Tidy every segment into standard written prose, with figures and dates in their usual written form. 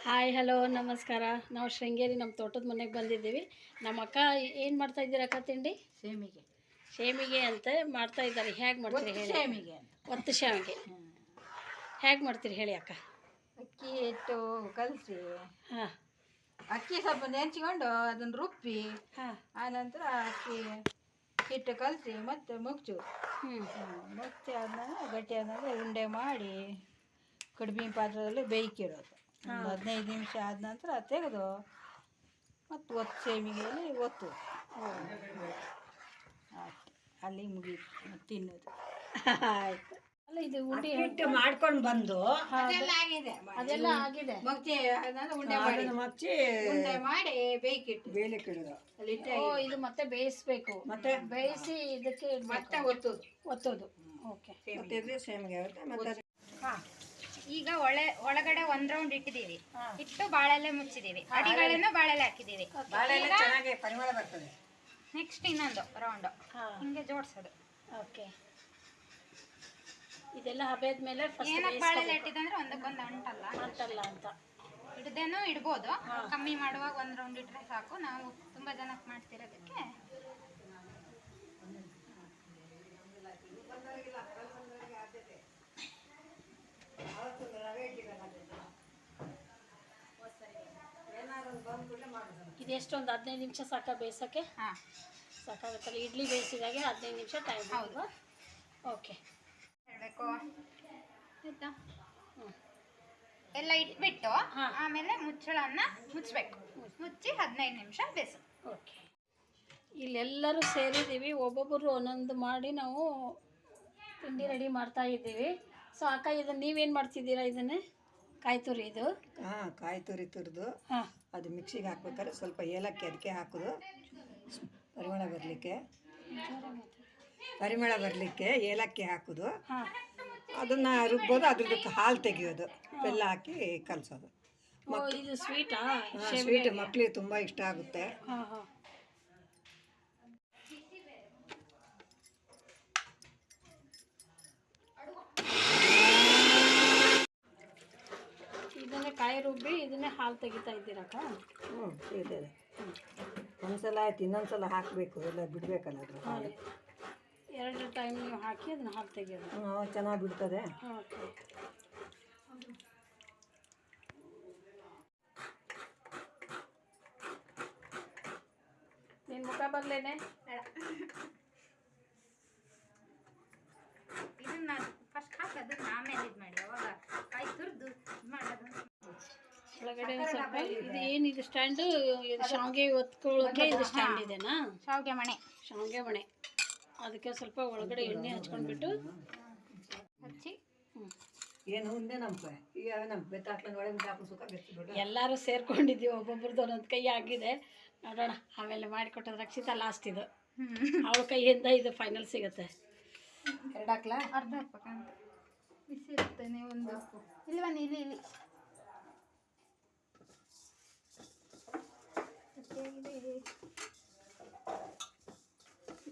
Hi hello ನಮಸ್ಕಾರ. ನಾವು ಶೃಂಗೇರಿ ನಮ್ಮ ತೋಟದ ಮನೆಗೆ ಬಂದಿದ್ದೀವಿ. ನಮ್ಮ ಅಕ್ಕ ಏನು ಮಾಡ್ತಾ ಇದ್ದೀರ ಅಕ್ಕ? ತಿಂಡಿ ಶೇಮಿಗೆ ಅಂತ ಮಾಡ್ತಾ ಇದ್ದಾರೆ. ಹೇಗೆ ಮಾಡ್ತೀರಿ ಹೇಳಿ? ಶಾಮಿಗೆ ಒತ್ತು ಶಾವಿಗೆ ಹೇಗೆ ಮಾಡ್ತೀರಿ ಹೇಳಿ ಅಕ್ಕ? ಅಕ್ಕಿ ಹಿಟ್ಟು ಕಲಸಿ ಹಾಂ ಅಕ್ಕಿ ಸ್ವಲ್ಪ ನೆಂಚ್ಕೊಂಡು ಅದನ್ನು ರುಬ್ಬಿ ಹಾಂ ಆನಂತರ ಅಕ್ಕಿ ಹಿಟ್ಟು ಕಲಸಿ ಮತ್ತೆ ಮುಚ್ಚು ಮುಚ್ಚಿ ಆದ್ಮೇಲೆ ಗಟ್ಟಿ ಆದ್ಮೇಲೆ ಉಂಡೆ ಮಾಡಿ ಕಡಿಮೆ ಪಾತ್ರದಲ್ಲಿ ಬೇಯ್ಕಿಡೋದು. ಒಂದು 15 ನಿಮಿಷ ಆದ ನಂತರ ತೆಗೆದು ಮತ್ತು ಒತ್ತು ಸೇಮಿಗೆಯಲ್ಲಿ ಒತ್ತು ಅಲ್ಲಿ ಮುಗೀತು ಮತ್ತೆ ತಿನ್ನೋದು. ಆಯ್ತು. ಅಲ್ಲ ಇದು ಉಂಡೆ ಹಿಟ್ಟು ಮಾಡ್ಕೊಂಡು ಬಂದು ಅದೆಲ್ಲ ಆಗಿದೆ ಅದೆಲ್ಲ ಆಗಿದೆ. ಮುಚ್ಚಿ ಆದ್ಮೇಲೆ ಉಂಡೆ ಮಾಡಿ ಮಚ್ಚಿ ಉಂಡೆ ಮಾಡಿ ಬೇಯ್ಕಿಟ್ಟು ಬೇಯಲಿಕ್ಕೆ ಇಡೋದು. ಅಲ್ಲಿ ಓ ಇದು ಮತ್ತೆ ಬೇಯಿಸ್ಬೇಕು. ಮತ್ತೆ ಬೇಯಿಸಿ ಇದಕ್ಕೆ ಮತ್ತೆ ಒತ್ತೋದು. ಒತ್ತೋದು. ಓಕೆ. ಒತ್ತಿದ್ರೆ ಸೇಮಿಗೆ ಆಗುತ್ತೆ. ಮತ್ತೆ ಈಗ ಒಳಗಡೆ ಒಂದ್ ರೌಂಡ್ ಇಟ್ಟಿದೀವಿ. ಇಟ್ಟು ಬಾಳೆಲೆ ಮುಚ್ಚಿದೀವಿ. ಅಡಿಗಳನ್ನು ಬಾಳೆಲೆ ಹಾಕಿದೀವಿ. ಬಾಳೆಲೆ ಚೆನ್ನಾಗಿ ಪರಿಮಳ ಬರ್ತದೆ. ನೆಕ್ಸ್ಟ್ ಇನ್ನೊಂದು ರೌಂಡ್ ಹಿಂಗೆ ಜೋಡ್ಸೋದು. ಓಕೆ. ಇದೆಲ್ಲ ಹಬೇದ ಮೇಲೆ ಏನಕ್ಕೆ ಬಾಳೆಲೆ ಇಟ್ಟಿದಂದ್ರೆ ಒಂದಕ್ಕೊಂದು ಅಂಟಲ್ಲ ಅಂತ ಇಡದೇನು ಇಡ್ಬೋದು. ಕಮ್ಮಿ ಮಾಡುವಾಗ ಒಂದ್ ರೌಂಡ್ ಇಟ್ರೆ ಸಾಕು. ನಾವು ತುಂಬಾ ಜನಕ್ಕೆ ಮಾಡ್ತಿರೋದಕ್ಕೆ ಇದೆಷ್ಟು ಒಂದು 15 ನಿಮಿಷ ಸಾಕ ಬೇಯಿಸೋಕ್ಕೆ? ಸಾಕಾಗುತ್ತಲ್ಲ. ಇಡ್ಲಿ ಬೇಯಿಸಿದಾಗೆ 15 ನಿಮಿಷ ಟೈಮ್. ಹೌದು. ಓಕೆ. ಹೇಳಬೇಕು ಆಯ್ತಾ? ಎಲ್ಲ ಇಟ್ಬಿಟ್ಟು ಆಮೇಲೆ ಮುಚ್ಚಳನ್ನ ಮುಚ್ಚಬೇಕು. ಮುಚ್ಚಿ 15 ನಿಮಿಷ ಬೇಯಿಸು. ಓಕೆ. ಇಲ್ಲೆಲ್ಲರೂ ಸೇರಿದ್ದೀವಿ. ಒಬ್ಬೊಬ್ಬರು ಒಂದೊಂದು ಮಾಡಿ ನಾವು ತಿಂಡಿ ರೆಡಿ ಮಾಡ್ತಾ ಇದ್ದೀವಿ. ಸೊ ಅಕ್ಕ ಇದನ್ನು ನೀವೇನು ಮಾಡ್ತಿದ್ದೀರಾ? ಇದನ್ನೇ ಕಾಯಿ ತುರಿ ಇದು ಕಾಯಿ ತುರಿ ತುರಿದು ಅದು ಮಿಕ್ಸಿಗೆ ಹಾಕ್ಬೇಕಾದ್ರೆ ಸ್ವಲ್ಪ ಏಲಕ್ಕಿ ಅದಕ್ಕೆ ಹಾಕೋದು ಪರಿಮಳ ಬರಲಿಕ್ಕೆ ಏಲಕ್ಕಿ ಹಾಕೋದು. ಅದನ್ನು ರುಬ್ಬೋದು. ಅದ್ರದಕ್ಕೆ ಹಾಲು ತೆಗಿಯೋದು, ಬೆಲ್ಲ ಹಾಕಿ ಕಲಸೋದು. ಇದು ಸ್ವೀಟಾ? ಸ್ವೀಟ್ ಮಕ್ಕಳಿಗೆ ತುಂಬ ಇಷ್ಟ ಆಗುತ್ತೆ. ಹಾಂ ಹಾಂ. ಇದನ್ನೇ ಕಾಯಿ ರುಬ್ಬಿ ಇದನ್ನೇ ಹಾಲು ತೆಗಿತಾ ಇದ್ದೀರಕ್ಕ? ಇದೆ. ಒಂದ್ಸಲ ಆಯ್ತು, ಇನ್ನೊಂದ್ಸಲ ಹಾಕಬೇಕು, ಎಲ್ಲ ಬಿಡಬೇಕಲ್ಲ ಅದ್ರ ಹಾಲು. 2 ಟೈಮ್ ನೀವು ಹಾಕಿ ಅದನ್ನ ಹಾಲು ತೆಗಿಯೋದು. ಚೆನ್ನಾಗಿ ಬಿಡ್ತದೆ. ಓಕೆ. ನಿನ್ನ ಮುಖ ಬರಲೇನೆ? ಇದನ್ನ ಫಸ್ಟ್ ಹಾಕೋದನ್ನ ಆಮೇಲೆ ಇದು ಮಾಡಿ. ಅವಾಗ ಕಾಯಿ ತುರಿದು ಮಾಡೋದು. ಒಳಗಡೆ ಸ್ವಲ್ಪ ಇದು ಏನಿದು ಸ್ಟ್ಯಾಂಡು? ಇದು ಶಾವಿಗೆ ಒತ್ಕೊಳ್ಳೋಕೆ ಇದು ಸ್ಟ್ಯಾಂಡ್ ಇದೆನಾ? ಶಾವಿಗೆ ಮಣೆ ಅದಕ್ಕೆ ಸ್ವಲ್ಪ ಒಳಗಡೆ ಎಣ್ಣೆ ಹಚ್ಕೊಂಡ್ಬಿಟ್ಟು ಹಚ್ಚಿ ಏನು ಮುಂದೆ ನಮ್ಮ ಈಗ ನಮ್ಮ ಬೆತ್ತಾಕ್ಲನ್ನ ಒಳಗೆ ಹಾಕೊಂಡು ಸುಖ ಬೆಚ್ಚಿಬಿಡು. ಎಲ್ಲರೂ ಸೇರ್ಕೊಂಡಿದ್ದೀವಿ. ಒಬ್ಬೊಬ್ರದ್ದು ಒಂದೊಂದು ಕೈ ಆಗಿದೆ. ನೋಡೋಣ ಆಮೇಲೆ ಮಾಡಿಕೊಟ್ಟದ್ದು. ರಕ್ಷಿತಾ ಲಾಸ್ಟ್ ಇದು. ಅವಳ ಕೈಯಿಂದ ಇದು ಫೈನಲ್ ಸಿಗುತ್ತೆ. 2 ಹಾಕ್ಲಾ? ಅರ್ಧ ಹಾಕ್ಬೇಕಂತ ಬಿಸಿ ಇರ್ತೇನೆ. ಒಂದು ಇಲ್ಲಿ ಬನ್ನಿ, ಇಲ್ಲಿ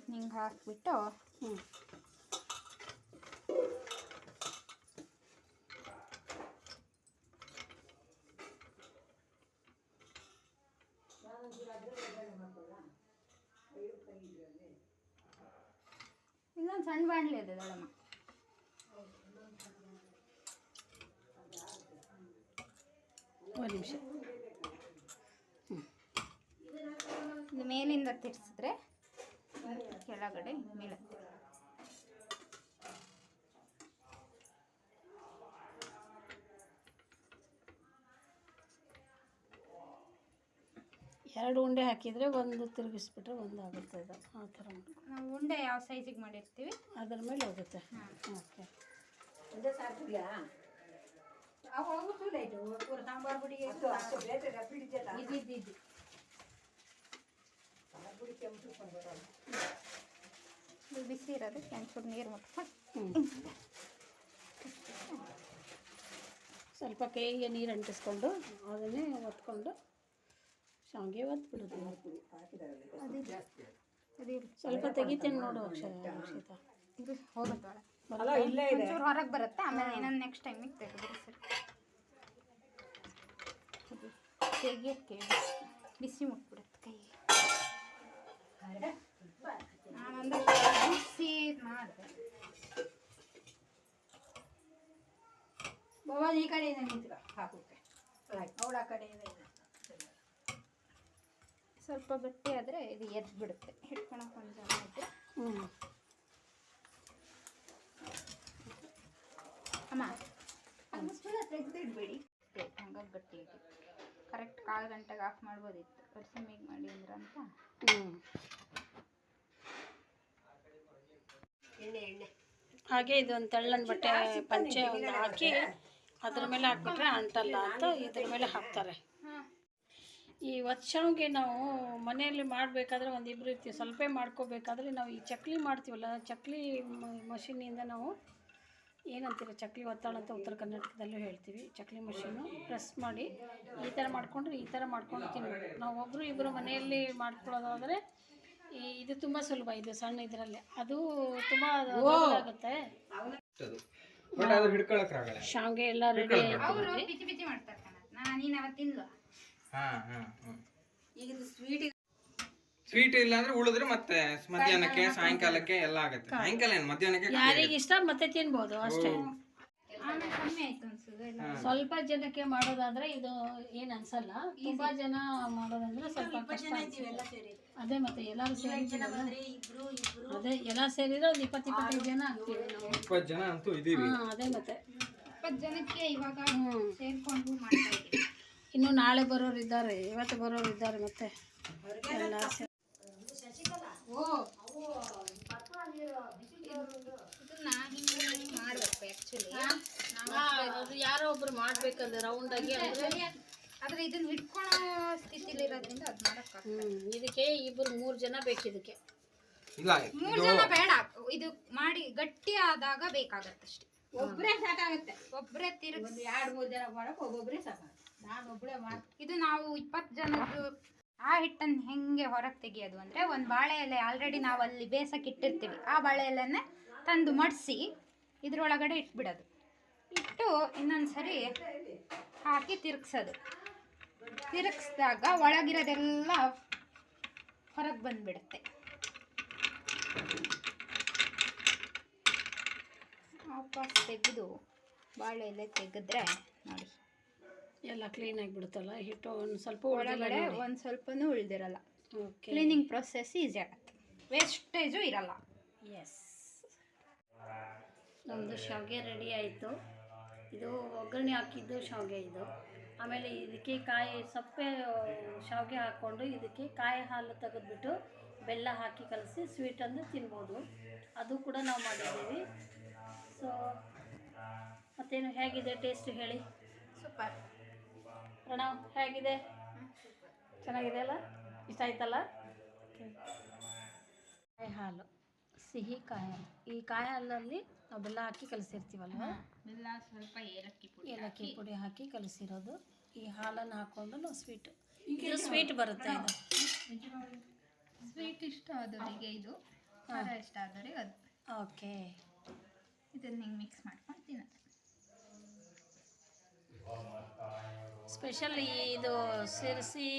ಹಿಂಗೆ ಹಾಕ್ಬಿಟ್ಟು ಇನ್ನೊಂದು ಸಣ್ಣ ಬಾಣಲೆ ಇದೆ ದೊಡ್ಡಮ್ಮ. ಒಂದು ನಿಮಿಷ. ಇದು ಮೇಲಿಂದ ತಿರ್ಸಿದ್ರೆ ಕೆಳಗಡೆ ಬೀಳುತ್ತೆ. ಎರಡು ಉಂಡೆ ಹಾಕಿದರೆ ಒಂದು ತಿರುಗಿಸ್ಬಿಟ್ರೆ ಒಂದು ಆಗುತ್ತೆ. ಇದು ಆ ಥರ ನಾವು ಉಂಡೆ ಯಾವ ಸೈಜಿಗೆ ಮಾಡಿರ್ತೀವಿ ಅದ್ರ ಮೇಲೆ ಹೋಗುತ್ತೆ. ಓಕೆ. ಒಂದೇ ಸಾಕಿಲ್ಲ ಅವು ಸುಳ್ಳು ಆಯಿತು. ಪೂರ ಸಾಂಬಾರು ಪುಡಿಗೆ ಅಷ್ಟು ಬೇರೆ ರಬ್ಬಿಡಿದ್ದಲ್ಲ ಇದ್ದಿದ್ದು ಇದು ಬಿಸಿ ಇರೋದಕ್ಕೆ ಒಂಚೂರು ನೀರು ಮುಟ್ಕೊಂಡು ಸ್ವಲ್ಪ ಕೈಗೆ ನೀರು ಅಂಟಿಸ್ಕೊಂಡು ಅದನ್ನೇ ಒತ್ಕೊಂಡು ಶಾವಿಗೆ ಒತ್ಬಿಡೋದು. ಸ್ವಲ್ಪ ತೆಗಿತೇನೆ ನೋಡು ಅಕ್ಷತಾ. ಇದು ಹೋಗುತ್ತೆ ಒಳಗೆ. ಅಲ್ಲ ಇಲ್ಲೇ ಇದೆ ಒಂಚೂರು ಹೊರಗೆ ಬರುತ್ತೆ. ಆಮೇಲೆ ಇನ್ನೊಂದು ನೆಕ್ಸ್ಟ್ ಟೈಮಿಗೆ ತೆಗೆದು ತೆಗಿಯಕ್ಕೆ ಬಿಸಿ ಮುಟ್ಬಿಡುತ್ತೆ ಕೈಗೆ. ನಾನೊಂದು ಬಿಸಿ ಮಾಡಿದೆ. ಭವಾನಿ ಈ ಕಡೆಯಿಂದ ನಿಂತ್ಕೊ ಹಾಕೋಕೆ ಅವಳ ಕಡೆಯಿಂದ ಇಲ್ಲ. ಸ್ವಲ್ಪ ಗಟ್ಟಿ ಆದರೆ ಇದು ಎದ್ದು ಬಿಡುತ್ತೆ. ಹಿಡ್ಕೊಳಕ್ಕೆ ಒಂದು ಜನ ಇದ್ರೆ ಅಮ್ಮ ತೆಗೆದಿಡ್ಬೇಡಿ. ಹಂಗಾಗಿ ಗಟ್ಟಿ ಇದೆ. ಕರೆಕ್ಟ್ 1/4 ಗಂಟೆಗೆ ಆಫ್ ಮಾಡ್ಬೋದಿತ್ತು. ಕಡ್ಸಮಿಗೆ ಮಾಡಿ ಅಂದ್ರೆ ಅಂತ. ಹಾಗೆ ಇದು ಒಂದು ತೆಳ್ಳನ ಬಟ್ಟೆ ಪಂಚೆ ಒಂದು ಹಾಕಿ ಅದ್ರ ಮೇಲೆ ಹಾಕ್ಬಿಟ್ರೆ ಅಂಟಲ್ಲ ಅಂತ ಇದ್ರ ಮೇಲೆ ಹಾಕ್ತಾರೆ. ಈ ಒಚ್ಚಣಿಗೆ ನಾವು ಮನೆಯಲ್ಲಿ ಮಾಡಬೇಕಾದ್ರೆ ಒಂದಿಬ್ಬರು ಇರ್ತೀವಿ. ಸ್ವಲ್ಪ ಮಾಡ್ಕೋಬೇಕಾದ್ರೆ ನಾವು ಈ ಚಕ್ಲಿ ಮಾಡ್ತೀವಲ್ಲ, ಚಕ್ಲಿ ಮಷೀನಿಂದ ನಾವು ಏನಂತೀರ ಚಕ್ಲಿ ಒತ್ತಾಳ ಅಂತ ಉತ್ತರ ಕರ್ನಾಟಕದಲ್ಲೂ ಹೇಳ್ತೀವಿ. ಚಕ್ಲಿ ಮಷೀನು ಪ್ರೆಸ್ ಮಾಡಿ ಈ ಥರ ಮಾಡಿಕೊಂಡ್ರೆ ಈ ಥರ ಮಾಡ್ಕೊಂಡು ತಿನ್ಬೋದು. ನಾವು ಒಬ್ಬರು ಇಬ್ಬರು ಮನೆಯಲ್ಲಿ ಮಾಡ್ಕೊಳ್ಳೋದಾದರೆ ಇದು ತುಂಬ ಸುಲಭ. ಇದು ಸಣ್ಣ ಇದರಲ್ಲಿ ಅದು ತುಂಬ ಆಗುತ್ತೆ. ಶಾವಿಗೆ ಎಲ್ಲ ರೆಡಿ ಅವರು ಬಿಸಿ ಬಿಸಿ ಮಾಡ್ತಾರೆ ಕಣ. ನೀನು ಅವತ್ತಿಲ್ಲ ಈಗ ಸ್ವೀಟ್ ಇಲ್ಲ ಅಂದ್ರೆ ಉಳಿದ್ರೆ ಮತ್ತೆ ಮಧ್ಯಾಹ್ನಕ್ಕೆ ಸಾಯಂಕಾಲಕ್ಕೆ ಎಲ್ಲ ಆಗುತ್ತೆ. ಸಾಯಂಕಾಲ ಏನು ಮಧ್ಯಾಹ್ನಕ್ಕೆ ಯಾರಿಗೆ ಇಷ್ಟ ಮತ್ತೆ ತಿನ್ಬೋದು ಅಷ್ಟೇ. ಆಮೇಲೆ ಕಮ್ಮಿ ಆಯ್ತು ಅನ್ಸುತ್ತೆ. ಸ್ವಲ್ಪ ಜನಕ್ಕೆ ಮಾಡೋದಾದ್ರೆ ಇದು ಏನು ಅನ್ಸಲ್ಲ. ತುಂಬಾ ಜನ ಮಾಡೋದಂದ್ರೆ ಸ್ವಲ್ಪ ಕಷ್ಟ. ಅದೇ ಮತ್ತೆ ಎಲ್ಲರೂ ಸೇರಿದ್ದೀವಲ್ಲ, ಅದೇ ಎಲ್ಲ ಸೇರಿದ್ರೆ ಒಂದು 20-25 ಜನ ಆಗ್ತೀವಿ ನಾವು. 20 ಜನ ಅಂತೂ ಇದೀವಿ. ಅದೇ ಮತ್ತೆ 20 ಜನಕ್ಕೆ ಇವಾಗ ಸೇರ್ಕೊಂಡು ಮಾಡ್ತಾ ಇದ್ದೀವಿ. ಇನ್ನು ನಾಳೆ ಬರೋರು ಇದ್ದಾರೆ, ಇವತ್ತು ಬರೋರು ಇದ್ದಾರೆ. ಮತ್ತೆ ಎಲ್ಲ ಇದನ್ನ ಹಿಂಗೆ ಮಾಡಬೇಕು ಆ್ಯಕ್ಚುಲಿ. ಅದು ಯಾರೋ ಒಬ್ರು ಮಾಡ್ಬೇಕಂದ್ರೆ ರೌಂಡಾಗಿ ಆದರೆ ಇದನ್ನ ಹಿಡ್ಕೊಳ್ಳೋ ಸ್ಥಿತಿಲಿ ಇರೋದ್ರಿಂದ ಅದು ಮಾಡೋಕ್ಕಾಗ್ತದೆ. ಇದಕ್ಕೆ 2-3 ಜನ ಬೇಕು. ಇದಕ್ಕೆ ಇಲ್ಲ 3 ಜನ ಬೇಡ. ಇದು ಮಾಡಿ ಗಟ್ಟಿ ಆದಾಗ ಬೇಕಾಗತ್ತಷ್ಟೇ. ಒಬ್ಬರೇ ಸಾಕಾಗುತ್ತೆ. ಒಬ್ಬರೇ ತಿರುಗಿಸಿ 2-3 ಜನ ಮಾಡಕ್ಕೆ ಒಬ್ಬೊಬ್ಬರೇ ಸಾಕಾಗುತ್ತೆ. ನಾನು ಒಬ್ಬಳೇ ಮಾಡಿ ಇದು ನಾವು 20 ಜನದ್ದು ಆ ಹಿಟ್ಟನ್ನು ಹೆಂಗೆ ಹೊರಗೆ ತೆಗಿಯೋದು ಅಂದರೆ, ಒಂದು ಬಾಳೆ ಎಲೆ ಆಲ್ರೆಡಿ ನಾವು ಅಲ್ಲಿ ಬೇಸಕ್ಕೆ ಇಟ್ಟಿರ್ತೀವಿ. ಆ ಬಾಳೆ ಎಲೆನೇ ತಂದು ಮಡಿಸಿ ಇದ್ರೊಳಗಡೆ ಇಟ್ಬಿಡೋದು. ಇಟ್ಟು ಇನ್ನೊಂದು ಸರಿ ಹಾಕಿ ತಿರುಗಿಸೋದು. ತಿರುಗಿಸಿದಾಗ ಒಳಗಿರೋದೆಲ್ಲ ಹೊರಗೆ ಬಂದುಬಿಡುತ್ತೆ. ವಾಪಸ್ ತೆಗೆದು ಬಾಳೆ ಎಲೆ ತೆಗೆದ್ರೆ ನೋಡಿ ಎಲ್ಲ ಕ್ಲೀನ್ ಆಗಿಬಿಡುತ್ತಲ್ಲ. ಹಿಟ್ಟು ಒಂದು ಸ್ವಲ್ಪ ಒಳಗಡೆ ಒಂದು ಸ್ವಲ್ಪನೂ ಉಳಿದಿರಲ್ಲ. ಓಕೆ, ಕ್ಲೀನಿಂಗ್ ಪ್ರೊಸೆಸ್ ಈಸಿ ಆಗುತ್ತೆ. ವೇಸ್ಟೇಜು ಇರಲ್ಲ. ಎಸ್, ನಮ್ಮದು ಶಾವಿಗೆ ರೆಡಿ ಆಯಿತು. ಇದು ಒಗ್ಗರಣೆ ಹಾಕಿದ್ದು ಶಾವಿಗೆ ಇದು. ಆಮೇಲೆ ಇದಕ್ಕೆ ಕಾಯಿ ಸಪ್ಪೆ ಶಾವಿಗೆ ಹಾಕ್ಕೊಂಡು ಇದಕ್ಕೆ ಕಾಯಿ ಹಾಲು ತೆಗೆದುಬಿಟ್ಟು ಬೆಲ್ಲ ಹಾಕಿ ಕಲಸಿ ಸ್ವೀಟ್ ಅಂದರೆ ತಿನ್ಬೋದು. ಅದು ಕೂಡ ನಾವು ಮಾಡಿದ್ದೀವಿ. ಸೊ ಮತ್ತೇನು, ಹೇಗಿದೆ ಟೇಸ್ಟ್ ಹೇಳಿ? ಸೂಪರ್. ಪ್ರಣವ್ ಹೇಗಿದೆ? ಚೆನ್ನಾಗಿದೆ ಅಲ್ಲ? ಇಷ್ಟ ಆಯ್ತಲ್ಲ? ಕಾಯಿ ಹಾಲು, ಸಿಹಿ ಕಾಯಿ ಹಾಲು. ಈ ಕಾಯಿ ಹಾಲಲ್ಲಿ ನಾವು ಬೆಲ್ಲ ಹಾಕಿ ಕಲಸಿರ್ತೀವಲ್ವ, ಬೆಲ್ಲ ಸ್ವಲ್ಪ ಏಲಕ್ಕಿ ಪುಡಿ ಹಾಕಿ ಕಲಸಿರೋದು. ಈ ಹಾಲನ್ನು ಹಾಕ್ಕೊಂಡು ನಾವು ಸ್ವೀಟ್, ಇದು ಸ್ವೀಟ್ ಬರುತ್ತೆ. ಇದು ಸ್ವೀಟ್ ಇಷ್ಟ ಆದವರಿಗೆ ಇದು, ಖಾರ ಇಷ್ಟ ಆದವರಿಗೆ ಅದು. ಓಕೆ, ಇದನ್ನ ಹಿಂಗೆ ಮಿಕ್ಸ್ ಮಾಡ್ಕೊಂಡು ತಿನ್ನೋದು. ಸ್ಪೆಷಲ್ ಇದು ಶಿರಸಿ,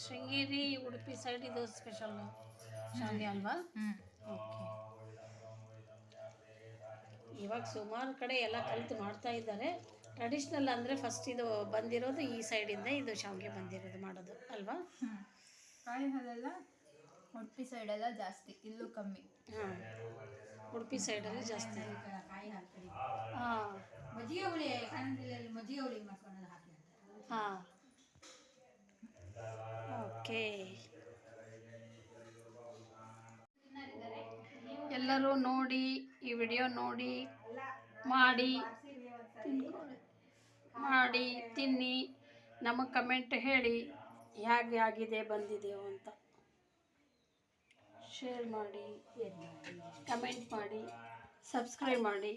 ಶೃಂಗೇರಿ, ಉಡುಪಿ ಸೈಡ್ ಇದು ಸ್ಪೆಷಲ್ ಶಾವಿಗೆ ಅಲ್ವಾ? ಓಕೆ, ಇವಾಗ ಸುಮಾರು ಕಡೆ ಎಲ್ಲ ಕಲಿತು ಮಾಡ್ತಾ ಇದ್ದಾರೆ. ಟ್ರೆಡಿಷ್ನಲ್ ಅಂದರೆ ಫಸ್ಟ್ ಇದು ಬಂದಿರೋದು ಈ ಸೈಡಿಂದ, ಇದು ಶಾವಿಗೆ ಬಂದಿರೋದು ಮಾಡೋದು ಅಲ್ವಾ? ಕಾಯಿ ಹಾಲೆಲ್ಲ ಉಡುಪಿ ಸೈಡೆಲ್ಲ ಜಾಸ್ತಿ, ಇಲ್ಲೂ ಕಮ್ಮಿ. ಹಾಂ, ಉಡುಪಿ ಸೈಡಲ್ಲಿ ಜಾಸ್ತಿ. ಕಾಯಿ ಹಾಕ್ತೀವಿ. ಹಾಂ ಮಜ್ಜಿಗೆ ಹುಳಿ, ಸಣ್ಣದಲ್ಲಿ ಮಜ್ಜಿಗೆ ಹುಳಿ ಮಾಡ್ಕೊಂಡು ಹಾಕಿ. ಹಾಂ, ಓಕೆ. ಎಲ್ಲರೂ ನೋಡಿ, ಈ ವಿಡಿಯೋ ನೋಡಿ ಮಾಡಿ ತಿನ್ನಿ. ನಮಗೆ ಕಮೆಂಟ್ ಹೇಳಿ ಹೇಗೆ ಆಗಿದೆ ಬಂದಿದೆಯೋ ಅಂತ. ಶೇರ್ ಮಾಡಿ, ಕಮೆಂಟ್ ಮಾಡಿ, ಸಬ್ಸ್ಕ್ರೈಬ್ ಮಾಡಿ.